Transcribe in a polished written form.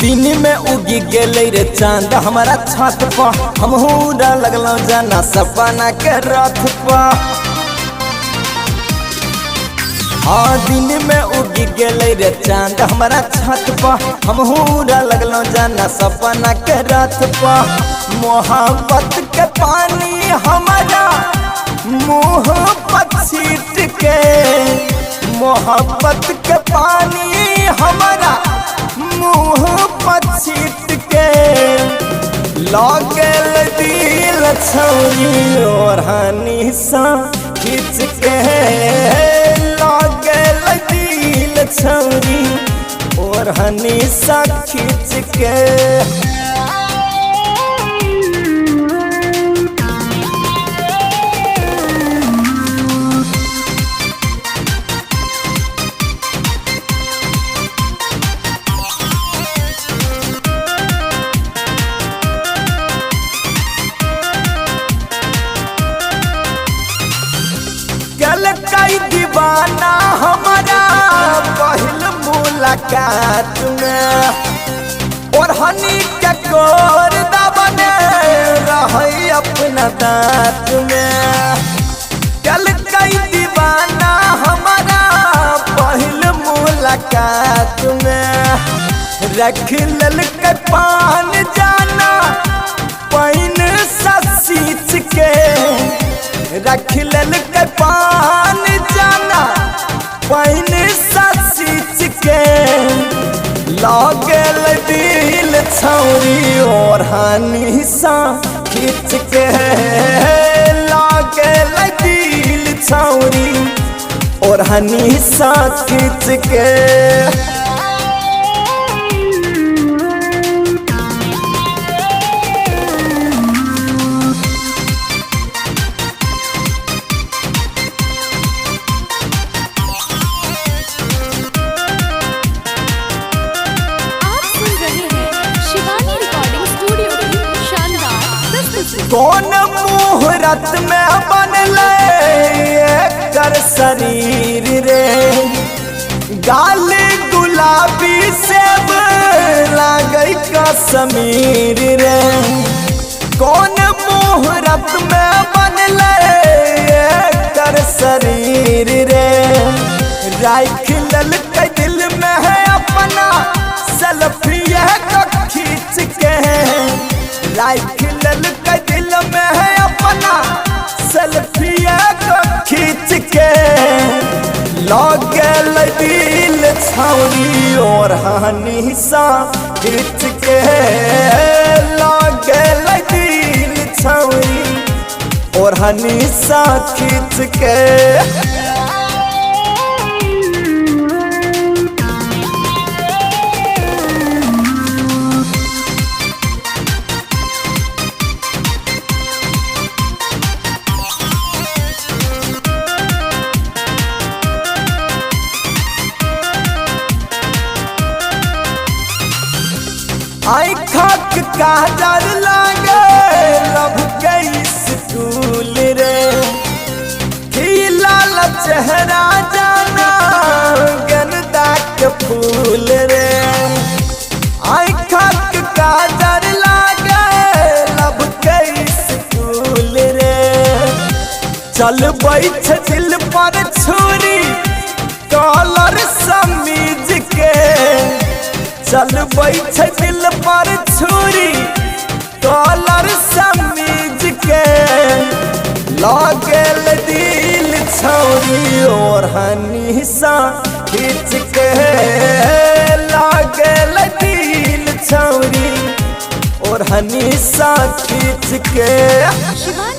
दिन में उगी गेले रे चांद हमारा छत पर, हमहू लगल जाना सपना के रथ पर। हाँ दिन में उगी गेले रे चांद हमारा छत पर, हमहू लगल जाना सपना के रथ पर। मोहब्बत के पानी हमारा मुँह पर छीट के, मोहब्बत के पानी हमारा मुँह पर छीट के। लागल दिल छौरी और हानि सा खींच के, लागल दिल छौरी और हानि सा खींच के। कई दीवाना हमारा पहल मुलाकात में, और हनी के कोर दबने रहे अपना दांत में। कल कई दीवाना हमारा पहल मुलाकात में, रख लल के पान जाना पैन सींच के, रख लल के पान जाना पैन सींच के। लागल दिल छौरी और हानि सा खींच के, लागल दिल छौरी और हानि सा खींच के। कौन मुहूर्त में बनले कर शरीर रे, गाल गुलाबी सेब लागई कश्मीर रे। कौन मुहूर्त में बनले कर शरीर रे, राख लल के दिल में है अपना सेल्फी को खींच के, राख लल के दिल में है अपना सेल्फी को खींच के। लागल दिल छौरी और हानि सा खींच के, लागल दिल छौरी और हानि सा खींच के। आई खाक काजर लागे लब के स्कूल रे, खिला चेहरा जाना गेंदा के फूल रे। आई खाक काजर लागे लब के स्कूल रे, चल बैठ दिल पर छुरी कॉलर समीज के, चल बैठ दिल पर छुरी कॉलर समीज के। लागल दिल छौरी और हानि सा खींच के, लागल दिल छौरी और हानि सा खींच के।